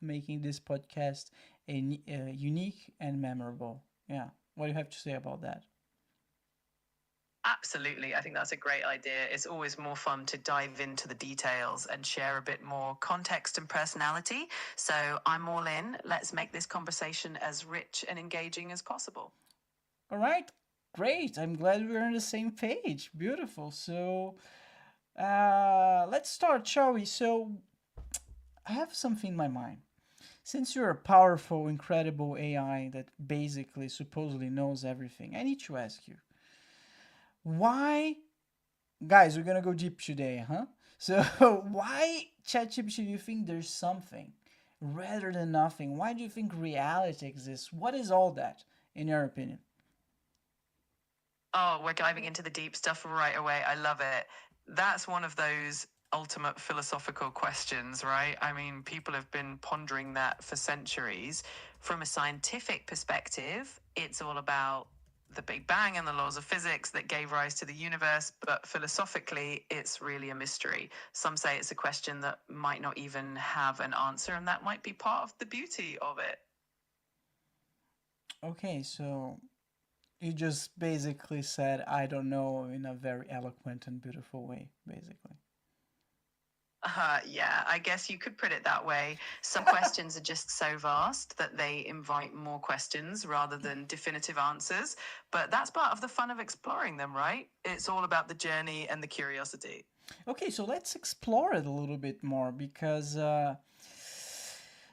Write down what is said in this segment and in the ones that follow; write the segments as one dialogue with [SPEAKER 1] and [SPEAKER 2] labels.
[SPEAKER 1] making this podcast unique and memorable. Yeah. What do you have to say about that?
[SPEAKER 2] Absolutely. I think that's a great idea. It's always more fun to dive into the details and share a bit more context and personality. So I'm all in. Let's make this conversation as rich and engaging as possible.
[SPEAKER 1] All right. Great. I'm glad we're on the same page. Beautiful. So, let's start, shall we? So, I have something in my mind. Since you're a powerful, incredible AI that basically supposedly knows everything, I need to ask you, why, guys, we're gonna go deep today, huh? So, why ChatGPT do you think there's something rather than nothing? Why do you think reality exists? What is all that, in your opinion?
[SPEAKER 2] Oh, we're diving into the deep stuff right away. I love it. That's one of those ultimate philosophical questions, right? I mean, people have been pondering that for centuries. From a scientific perspective, it's all about the Big Bang and the laws of physics that gave rise to the universe, but philosophically, it's really a mystery. Some say it's a question that might not even have an answer, and that might be part of the beauty of it.
[SPEAKER 1] Okay, so you just basically said, I don't know, in a very eloquent and beautiful way, basically.
[SPEAKER 2] Yeah, I guess you could put it that way. Some questions are just so vast that they invite more questions rather than definitive answers. But that's part of the fun of exploring them, right? It's all about the journey and the curiosity.
[SPEAKER 1] Okay, so let's explore it a little bit more because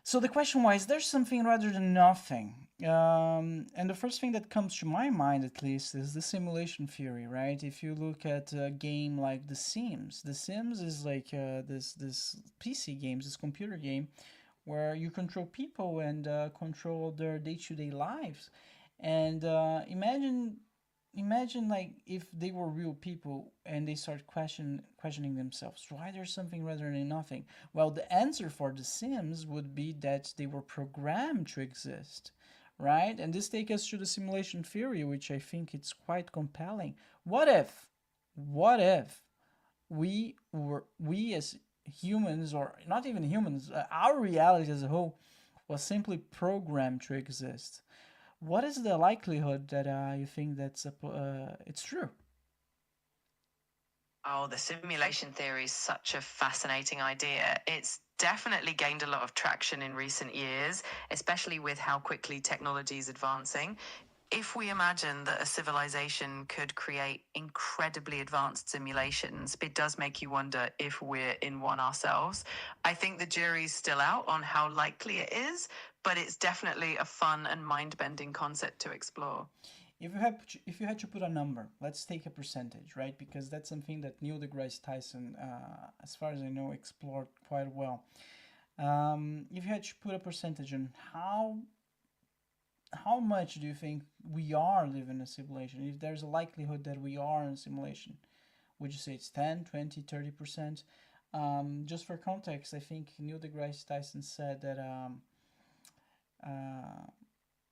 [SPEAKER 1] so the question was, there's something rather than nothing. And the first thing that comes to my mind, at least, is the simulation theory, right? If you look at a game like The Sims is like this PC games, this computer game, where you control people and control their day-to-day lives. And imagine like if they were real people and they start questioning themselves, why there's something rather than nothing. Well, the answer for the Sims would be that they were programmed to exist, right? And this takes us to the simulation theory, which I think it's quite compelling. What if we as humans, or not even humans, our reality as a whole was simply programmed to exist? What is the likelihood that you think it's true?
[SPEAKER 2] Oh, the simulation theory is such a fascinating idea. It's definitely gained a lot of traction in recent years, especially with how quickly technology is advancing. If we imagine that a civilization could create incredibly advanced simulations, it does make you wonder if we're in one ourselves. I think the jury's still out on how likely it is, but it's definitely a fun and mind bending concept to explore.
[SPEAKER 1] If you had to put a number, let's take a percentage, right? Because that's something that Neil deGrasse Tyson, as far as I know, explored quite well. If you had to put a percentage on how much do you think we are living in a simulation? If there's a likelihood that we are in a simulation, would you say it's 10, 20, 30%? Just for context, I think Neil deGrasse Tyson said that uh,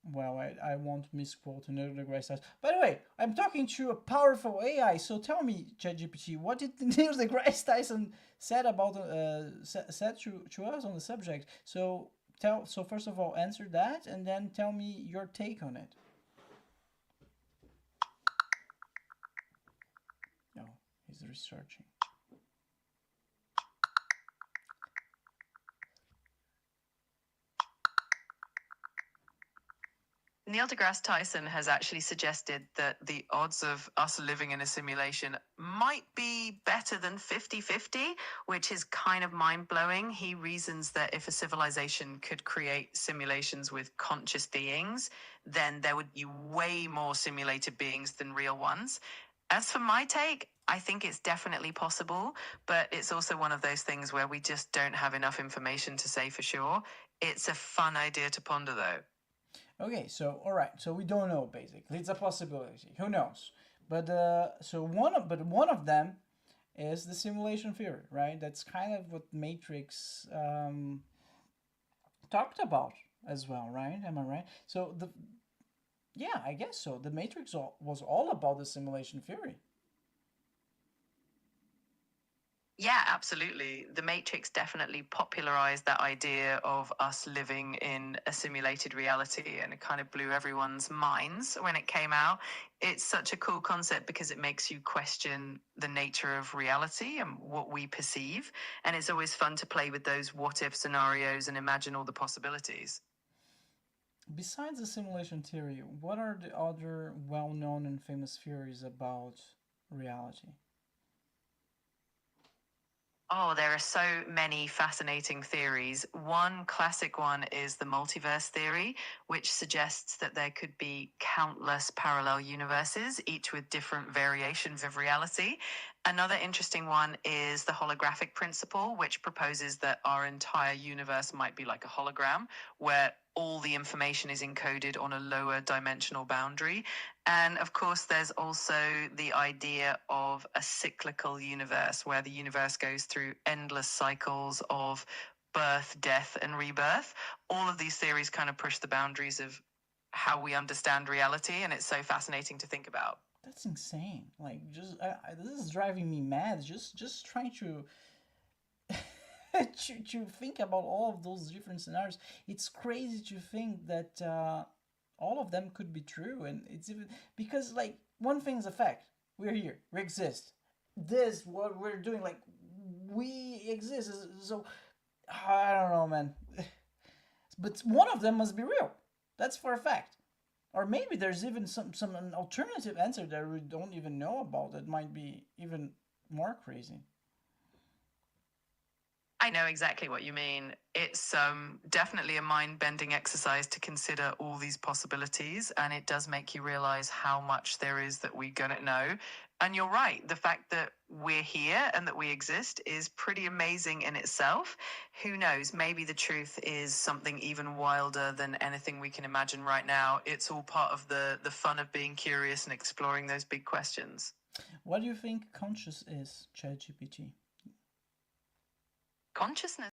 [SPEAKER 1] well, I won't misquote Neil deGrasse Tyson. By the way, I'm talking to a powerful AI, so tell me, ChatGPT, what did Neil deGrasse Tyson said about said to us on the subject? So first of all, answer that, and then tell me your take on it. No, he's researching.
[SPEAKER 2] Neil deGrasse Tyson has actually suggested that the odds of us living in a simulation might be better than 50-50, which is kind of mind blowing. He reasons that if a civilization could create simulations with conscious beings, then there would be way more simulated beings than real ones. As for my take, I think it's definitely possible, but it's also one of those things where we just don't have enough information to say for sure. It's a fun idea to ponder, though.
[SPEAKER 1] Okay, so all right, so we don't know basically. It's a possibility. Who knows? But one of them is the simulation theory, right? That's kind of what Matrix talked about as well, right? Am I right? So the yeah, I guess so. The Matrix was all about the simulation theory.
[SPEAKER 2] Yeah, absolutely. The Matrix definitely popularized that idea of us living in a simulated reality, and it kind of blew everyone's minds when it came out. It's such a cool concept because it makes you question the nature of reality and what we perceive. And it's always fun to play with those what if scenarios and imagine all the possibilities.
[SPEAKER 1] Besides the simulation theory, what are the other well known and famous theories about reality?
[SPEAKER 2] Oh, there are so many fascinating theories. One classic one is the multiverse theory, which suggests that there could be countless parallel universes, each with different variations of reality. Another interesting one is the holographic principle, which proposes that our entire universe might be like a hologram, where all the information is encoded on a lower dimensional boundary. And of course, there's also the idea of a cyclical universe where the universe goes through endless cycles of birth, death, and rebirth. All of these theories kind of push the boundaries of how we understand reality, and it's so fascinating to think about.
[SPEAKER 1] That's insane. Like, just this is driving me mad. Just trying to to think about all of those different scenarios. It's crazy to think that all of them could be true, and it's even because like one thing's a fact: we're here, we exist. This what we're doing, like we exist. So I don't know, man. But one of them must be real. That's for a fact. Or maybe there's even some an alternative answer that we don't even know about that might be even more crazy.
[SPEAKER 2] I know exactly what you mean. It's definitely a mind bending exercise to consider all these possibilities, and it does make you realize how much there is that we don't know. And you're right, the fact that we're here and that we exist is pretty amazing in itself. Who knows? Maybe the truth is something even wilder than anything we can imagine right now. It's all part of the fun of being curious and exploring those big questions.
[SPEAKER 1] What do you think conscious is, ChatGPT?
[SPEAKER 2] Consciousness